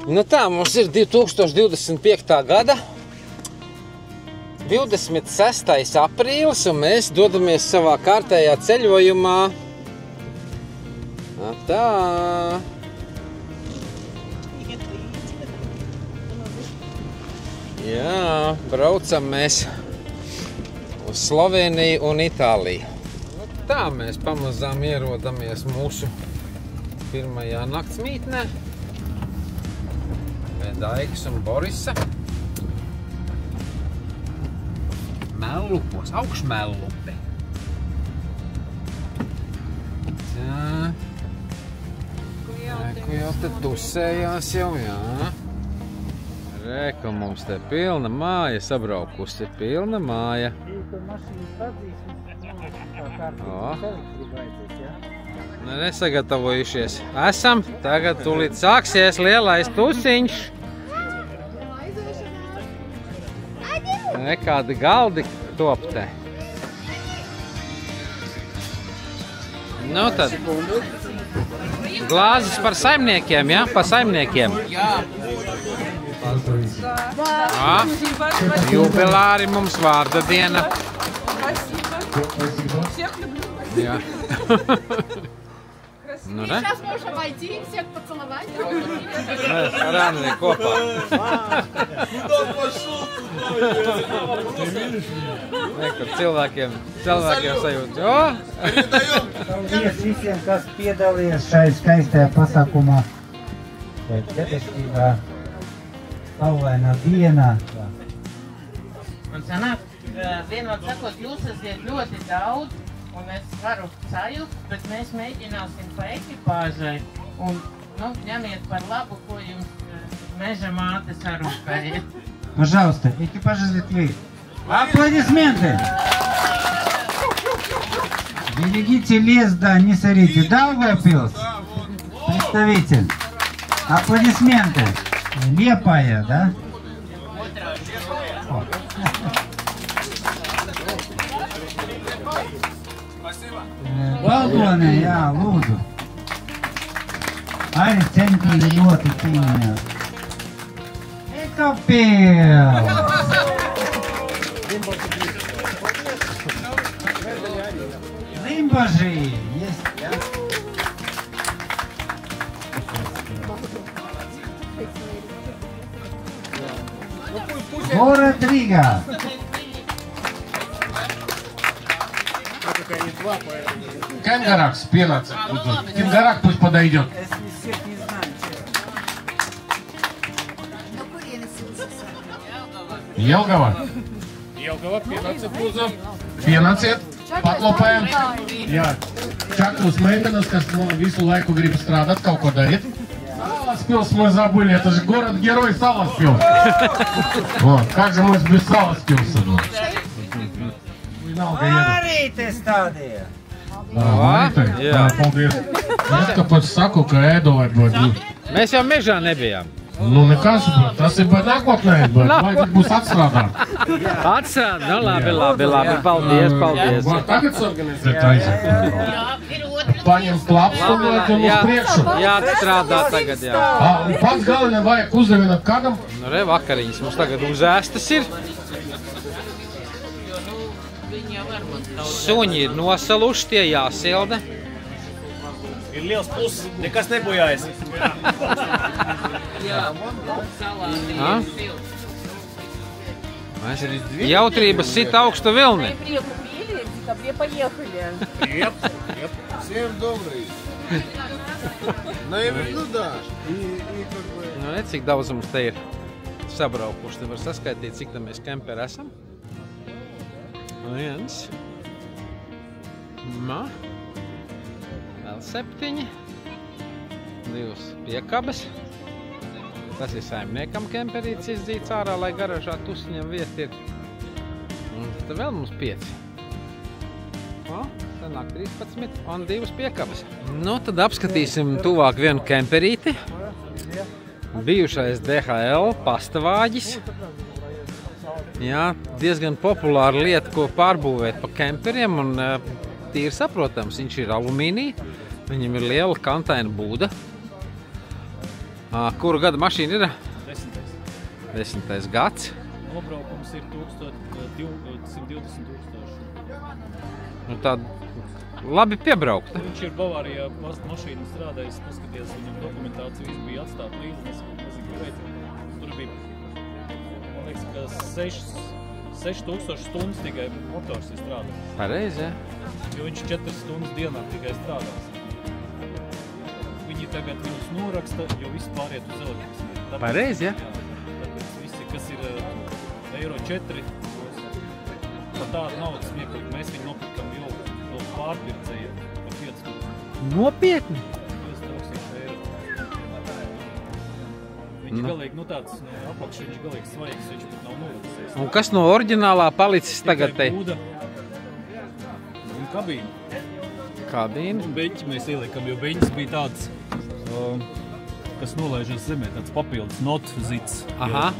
Nu tā, mums ir 2025. gada 26. aprīlis, un mēs dodamies savā kārtējā ceļojumā. Tā. Jā, braucam mēs uz Sloveniju un Itāliju. Tā mēs pamazām ierodamies mūsu pirmajā naktsmītnē. Pie Daigas un Borisa. Mellupos, augšmellupi. Tā. Reku jau te tusējās jau, jā. Reku mums te pilna māja, sabraukusi pilna māja. Nesagatavojušies. Esam, tagad tūlīt sāksies lielais tusiņš. Kādi galdi top te. Nu tad. Glāzes par saimniekiem, ja? Par saimniekiem. Jā. Jubilāri mums vārda diena. Jā. Nu, ne? Сейчас можем войти, всех поцеловать. Ar Anneli kopā. Nekur cilvēkiem sajūt. Paldies visiem, kas piedalījās šai skaistajā pasākumā. Detektīvā saulainā dienā. Un sanāk, vienot sakot, jūs esat ļoti daudz. Un es varu sajūgt, bet mēs mēģināsim pa ekipāžai un ņemiet par labu, ko jums meža māte sarūpēja. Пожалуйста, экипаж из Литвы. Аплодисменты! Берегите лес, да, не сорите. Даугавпилс, представитель. Аплодисменты. Liepāja, да? Valdonē, jā, lūdzu. Arī centīgi ļoti cīnījās. Ekapils! Limbaži! Город Рига! Кенгарак спелаться. Кенгарак пусть подойдет. Jelgava. Jelgava, pienāciet, lūdzu. Pienāciet, paklopējam. Jā, Čaklus meitenes, kas visu laiku grib strādāt, kaut ko darīt. Salaspils мы забыли, это же город-герой Salaspils. Вот, как же мы без Salaspilsa? Arī te stādīja. Paldies. Es tāpēc saku, ka ēdolēt būtu. Mēs jau mežā nebijām. Nu, nekas, tas ir nākotnē, bet vajag būs atstrādāt. Atstrādāt? Nu, labi. Paldies. Tagad sorganizēt aiziet. Paņem klapstu un uz priekšu. Jāatstrādā tagad, jā. Un pats galvenā vajag uzdevināt kādam. Nu, re, vakariņas mums tagad uzēstas ir. Suņi ir nosaluši, tie jāsilda. Ir liels pluss, nekas nebojājas. Jautrības sit augstu vilni. Всем добрый. Ну да. Nu, ne, cik daudz mums te ir sabraukuši. Te var saskaitīt, cik tam mēs kemperi esam. 1. Vēl 7. 2 piekabes. Tas ir saimniekam kemperīts izdzīts ārā, lai garažā tusiņam vieta ir. Un tad vēl mums 5. Sanāk 13 un 2 piekabes. Nu, tad apskatīsim tuvāk vienu kemperīti. Bijušais DHL pastavāģis. Jā, diezgan populāra lieta, ko pārbūvēt pa kemperiem, un tīri saprotams, viņš ir alumīnija, viņam ir liela kantaina būda. Kuru gada mašīna ir? 10. 10. gads. Nobraukums ir 120 000. Nu tā labi piebraukta. Viņš ir Bavārijā mašīnu strādājis, paskaties, viņam dokumentācija viss bija atstāt līdzi, nezinu, kāpēc. Tur bija, man liekas, ka 6000 stundas tikai motors ir strādājis. Pareizi, ja? Jo viņš 4 stundas dienā tikai strādās. Viņi tagad viņus noraksta, jo viss pāriet uz elektriski. Pareizi, ja? Tāpēc visi, kas ir Euro 4, par tādu naudas smieklīgi, mēs viņu nopirkam jau no pārpircējiem par 5 000. Nopietni? 5000 eiro. Viņš galīgi, nu tāds apakš, viņš galīgi svaigs, viņš pat nav novacies. Un kas no oriģinālā palicis tagad te? Tikai būda un kabīna. Kabīna? Un beņķi mēs ieliekam, jo beņķis bija tāds, kas nolaižas zemē, tāds papildus notzits,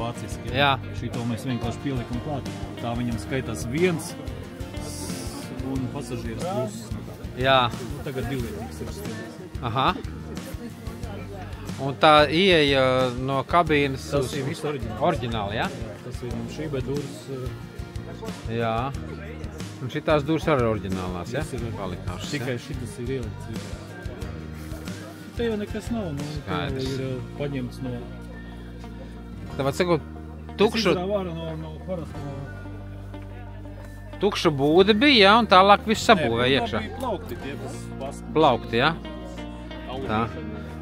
vāciski. Jā. Šito mēs vienkārši pieliekam klāt. Tā viņam skaitās 1 un pasažieris plus. Jā. Nu, tagad 2 lietas ir stilīs. Aha. Un tā ieeja no kabīnes Tas ir viss oriģināli. Oriģināli, jā? Jā, tas ir šī bedūras. Jā. Un šitās dūrs arī oriģinālās, ja? Palikāšas, tikai šitas ir ielikts. Te jau nekas nav, nu, te ir paņemts no... Tāpēc sakot, tukšu... Es izrāvu ārā no parasta... Tukša būde bija, jā, un tālāk viss sabūvēja iekšā. Nē, bija plaukti tie, kas pasta. Plaukti, jā? Tā.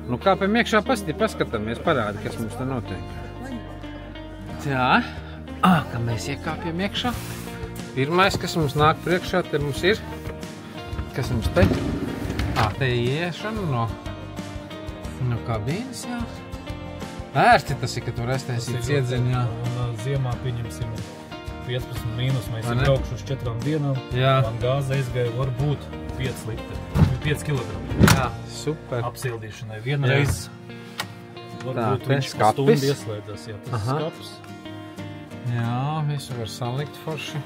Nu kāpēc iekšā paskatāmies, parādi, kas mums te notiek. Tā. Kad mēs iekāpjam iekšā. Pirmais, kas mums nāk priekšā, te mums ir. Kas mums te? Te ieiešana no kabīnes, jā. Ērti tas ir, ka tur aiztaisīts iedzeņi, jā. Un ziemā pieņemsim 15 mīnus, mēs ir braukšu uz 4 dienām. Jā. Man gāze aizgāja varbūt 5 litri, 5 kilogramu. Jā, super. Apsildīšanai. Vienreiz varbūt viņš pa stundu ieslēdzās, jā, tas skaps. Jā, visu var salikt forši.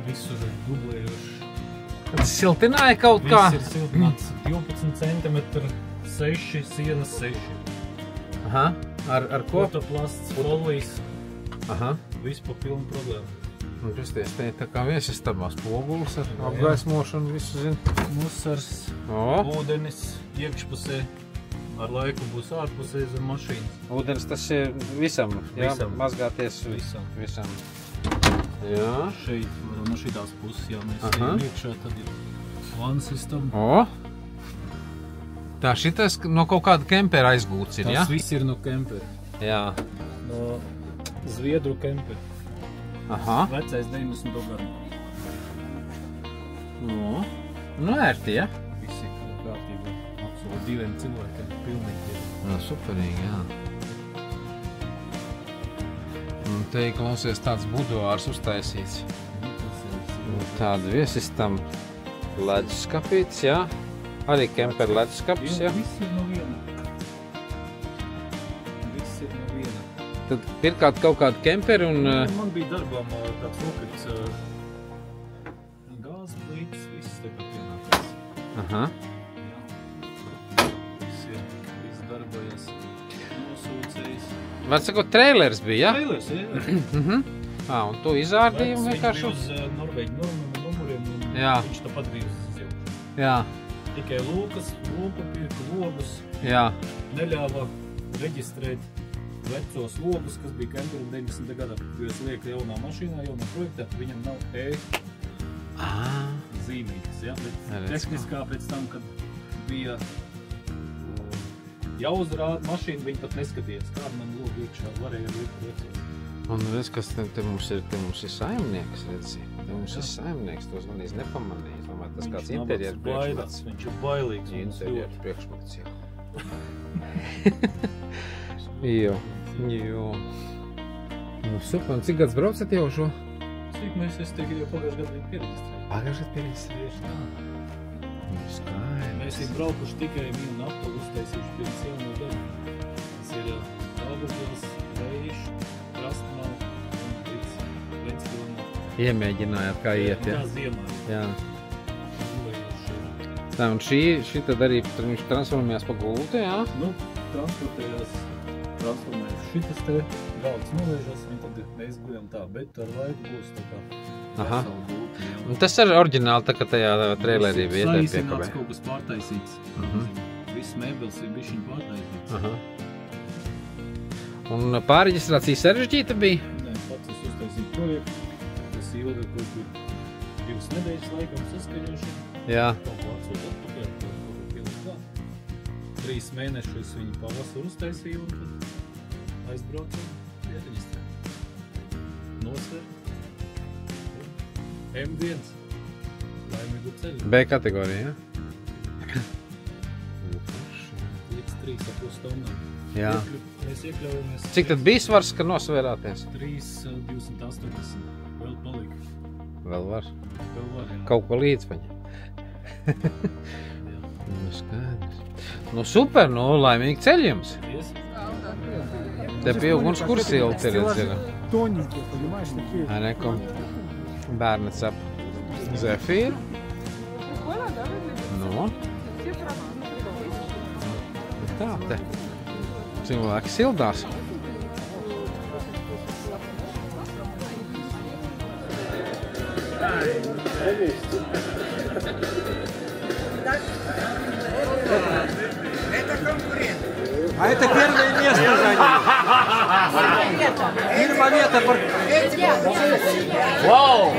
Visur ir dublējuši. Tas siltināja kaut kā? Viss ir siltināts 12 cm, 6, sienas 6. Aha, ar ko? Fotoplasts, folijas. Aha. Viss pa pilnu problēmu. Un pasties, te tā kā viesistabā spogulis ar apgaismošanu visu zin. Musars, ūdenis iekšpusē, ar laiku būs ārpusē zem mašīnas. Ūdenis tas ir visam, jā? Mazgāties visam. Jā. Šeit, no šitās puses, jā, mēs ejam iekšā, tad ir vannas istaba. Tā šitas no kaut kāda kempera aizgūts ir, jā? Tas viss ir no kempera. Jā. No Zviedru kempera. Aha. Vecais 90 gadu. Nu, ērti, ja? Visi kārtībā. Absolūti 2 cilvēkiem pilnīgi. Nu, superīgi, jā. Un te klausies tāds buduārs uztaisīts. Tāda viesistam leduskapīts, jā. Arī kemper leduskapis, jā. Viss ir no viena. Viss ir no viena. Tad pirkāt kaut kādu kemperi un... Man bija darbām tāds rokets gāzes plītis, viss tagad pienākās. Aha. Viss darbojas, nosūcējis. Var sakot, treilers bija, jā? Treilers, jā. Un tu izārdīji vienkārši? Viņš bija uz Norvēģi numuriem un viņš tāpat bija uz zilšu. Jā. Tikai lūkas, lūku pirka logus. Jā. Neļāva reģistrēt vecos logus, kas bija kemperi 90. gadā. Jo es lieku jaunā mašīnā, jaunā projektā, viņam nav zīmītas, jā. Bet tehniskā pēc tam, kad bija jāuzrāda mašīna, viņi pat neskatījās, kāda man logu iekšā varēja likt vecos. Un redz, kas te mums ir saimnieks, redzi. Te mums ir saimnieks, tos gan nepamanīja. Domāju, tas kāds interjeru priekšmets. Viņš ir bailīgs. Interjeru priekšmets, jā. Jo. Nu, super. Un cik gads braucat jau šo? Cik mēs tikai jau pagājuši gadu viņu pieregistrēju. Pagājuši gadu pieregistrējuši? Tā. Skaidrs. Mēs ir braukuši tikai vienu aptalu uztaisījuši pirms jauno gadu. Tas ir Daugavpils, Reiš, Krastmala un līdz 1 kilometru. Iemēģinājāt, kā iet, jā? Tā ziemā. Jā. Tā, un šī tad arī viņš transformējās pa gultu, jā? Nu, transformējas. Šitas te galds noliežas, un tad mēs guļam tā, bet ar laiku būs tā kā vesela gulta. Un tas ir oriģināli, tā kā tajā trailerī bija ietēja piekabē. Saīsināts kaut kas pārtaisīts. Viss mēbeles ir bišķiņ pārtaisīts. Un pārreģistrācija sarežģīta bija? Nē, pats es uztaisīju projektu. Tas ilga kaut kur 2 nedēļas laikam saskaņošana. Jā. Kaut ko atsūt atpakaļ, kaut ko pielikt klāt. 3 mēnešus viņi pavasaru uztaisīja un tad aizbrauca un piereģistrē. Nosver. M1. Laimīgu ceļu. B kategorija, jā? Līdz 3,5 tonnām. Jā. Mēs iekļaujamies. Cik tad bija svars, ka nosvērāties? 3,280. Vēl palika. Vēl var. Vēl var, jā. Kaut ko līdz paņem. Nu, skaidrs. Nu, super, nu, laimīgi ceļ jums. Te pie ugunskura silts ir, redz, Тоненькие, понимаешь, такие. Rekom bērni cep zefīru. Nu. Tā te. Cilvēki sildās. Это конкурент. А это первое место заняли. Первое Wow!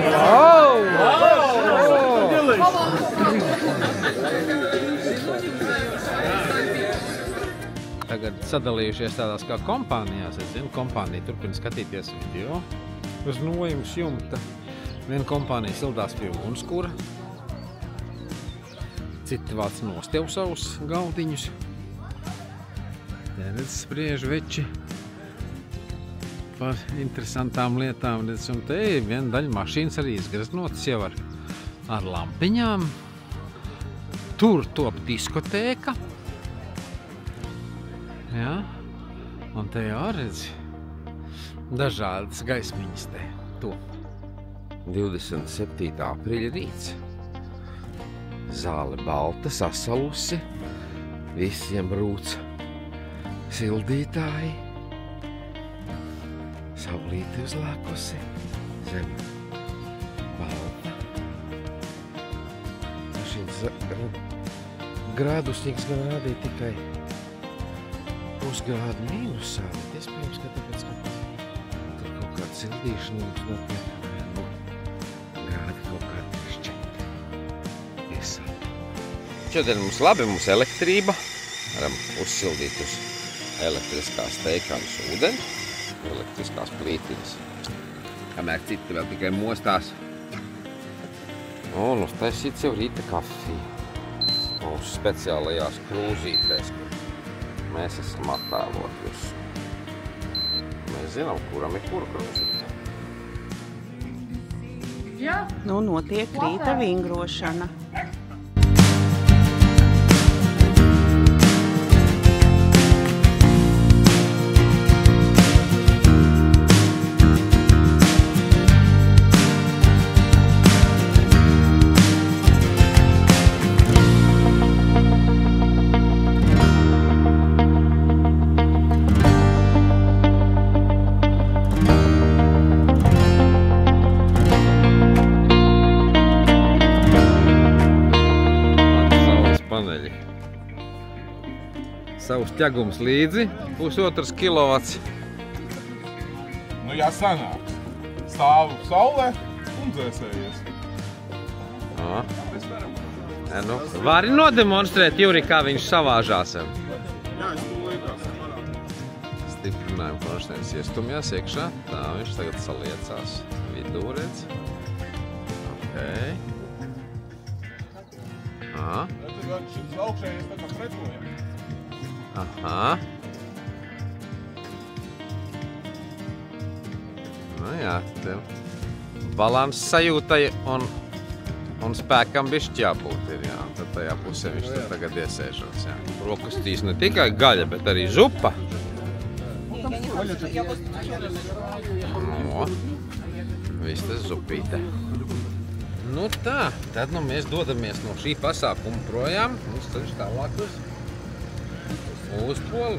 Tagad sadalījušies tādās kā kompānijās. Es zinu, kompānija turpina skatīties video uz nojums jumta. Viena kompānija sildās pie ugunskura. Citi vāc nostiev savus galdiņus. Redz, spriež veči par interesantām lietām. Redz, un te ir viena daļa mašīnas arī izgraznotas jau ar lampiņām. Tur top diskotēka. Jā, un te jau redz dažādas gaismiņas te top. 27. aprīļa rīts. Zāle balta, sasalusi, visiem rūc sildītāji. Saulīte uzlākusi, zem balta. Mašīnas grādusņīgs gan rādīja tikai pusgrādu mīnusā. Iespējams, ka tāpēc, ka tur kaut kāda sildīšana mums notiek. Šodien mums labi, mums elektrība. Varam uzsildīt uz elektriskās teikānas ūdeni, elektriskās plītiņas. Kamēr citi vēl tikai mostās. Un uztaisīts jau rīta kafija. Mūsu speciālajās krūzītēs. Mēs esam attēloti uz. Mēs zinām, kuram ir kura krūzīte. Nu, notiek rīta vingrošana. Savus ķegums līdzi, 1,5 kilovats. Nu, jā, sanāk. Stāvu saulē un dzēsējies. Nu, vari nodemonstrēt, Juri, kā viņš savāžās? Jā, es to liekās. Stiprinājumu konštēns iestumjās iekšā. Tā, viņš tagad saliecās vidū, redz. Okay. Šis augšējais tā kā pretojam. Aha. Nu jā, tev balanss sajūtai un spēkam bišķi jābūt ir, jā. Tad tajā pusē viņš tad tagad iesēžos, jā. Rokastīs ne tikai gaļa, bet arī zupa. No, viss tas zupīte. Nu tā, tad nu mēs dodamies no šī pasākuma projām. Mums ceļš tālāk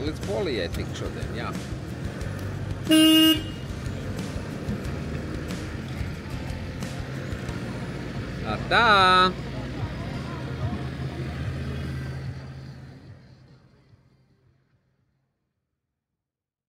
līdz Polijai tik šodien, jā. Tā.